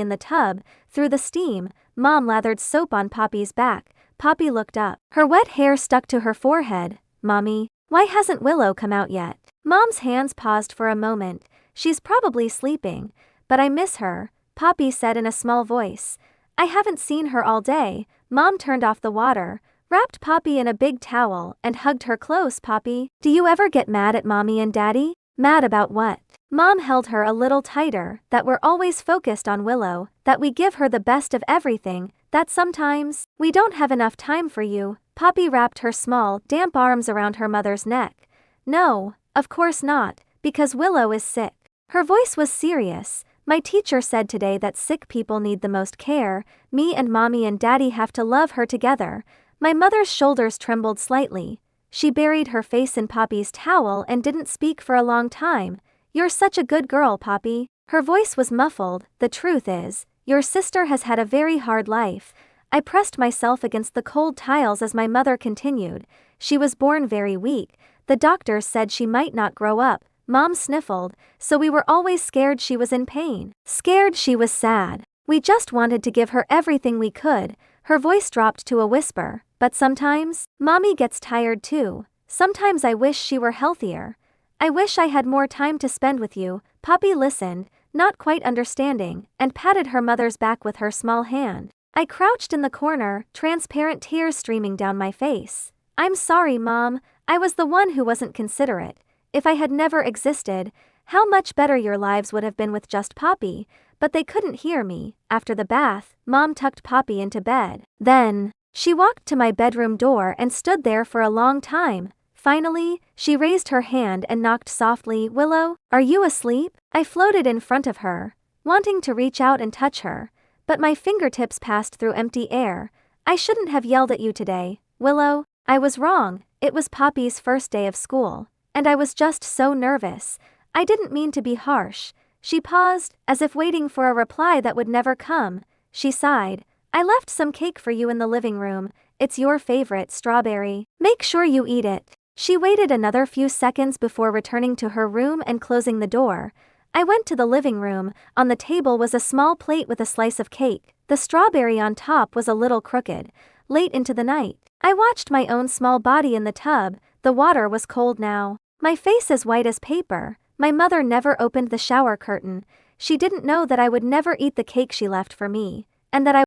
in the tub. Through the steam, Mom lathered soap on Poppy's back. Poppy looked up. Her wet hair stuck to her forehead. Mommy, why hasn't Willow come out yet? Mom's hands paused for a moment. She's probably sleeping. But I miss her, Poppy said in a small voice. I haven't seen her all day. Mom turned off the water, wrapped Poppy in a big towel, and hugged her close. Poppy, do you ever get mad at Mommy and Daddy? Mad about what? Mom held her a little tighter. That we're always focused on Willow, that we give her the best of everything, that sometimes we don't have enough time for you. Poppy wrapped her small, damp arms around her mother's neck. No, of course not, because Willow is sick. Her voice was serious. My teacher said today that sick people need the most care. Me and Mommy and Daddy have to love her together. My mother's shoulders trembled slightly. She buried her face in Poppy's towel and didn't speak for a long time. You're such a good girl, Poppy. Her voice was muffled. The truth is, your sister has had a very hard life. I pressed myself against the cold tiles as my mother continued. She was born very weak. The doctors said she might not grow up. Mom sniffled, so we were always scared she was in pain. Scared she was sad. We just wanted to give her everything we could. Her voice dropped to a whisper. But sometimes, Mommy gets tired too. Sometimes I wish she were healthier. I wish I had more time to spend with you. Poppy listened, not quite understanding, and patted her mother's back with her small hand. I crouched in the corner, transparent tears streaming down my face. I'm sorry, Mom. I was the one who wasn't considerate. If I had never existed, how much better your lives would have been with just Poppy. But they couldn't hear me. After the bath, Mom tucked Poppy into bed. Then, she walked to my bedroom door and stood there for a long time. Finally, she raised her hand and knocked softly. Willow, are you asleep? I floated in front of her, wanting to reach out and touch her, but my fingertips passed through empty air. I shouldn't have yelled at you today, Willow. I was wrong. It was Poppy's first day of school, and I was just so nervous. I didn't mean to be harsh. She paused, as if waiting for a reply that would never come. She sighed. I left some cake for you in the living room. It's your favorite, strawberry. Make sure you eat it. She waited another few seconds before returning to her room and closing the door. I went to the living room. On the table was a small plate with a slice of cake. The strawberry on top was a little crooked. Late into the night, I watched my own small body in the tub. The water was cold now. My face as white as paper. My mother never opened the shower curtain. She didn't know that I would never eat the cake she left for me, and that I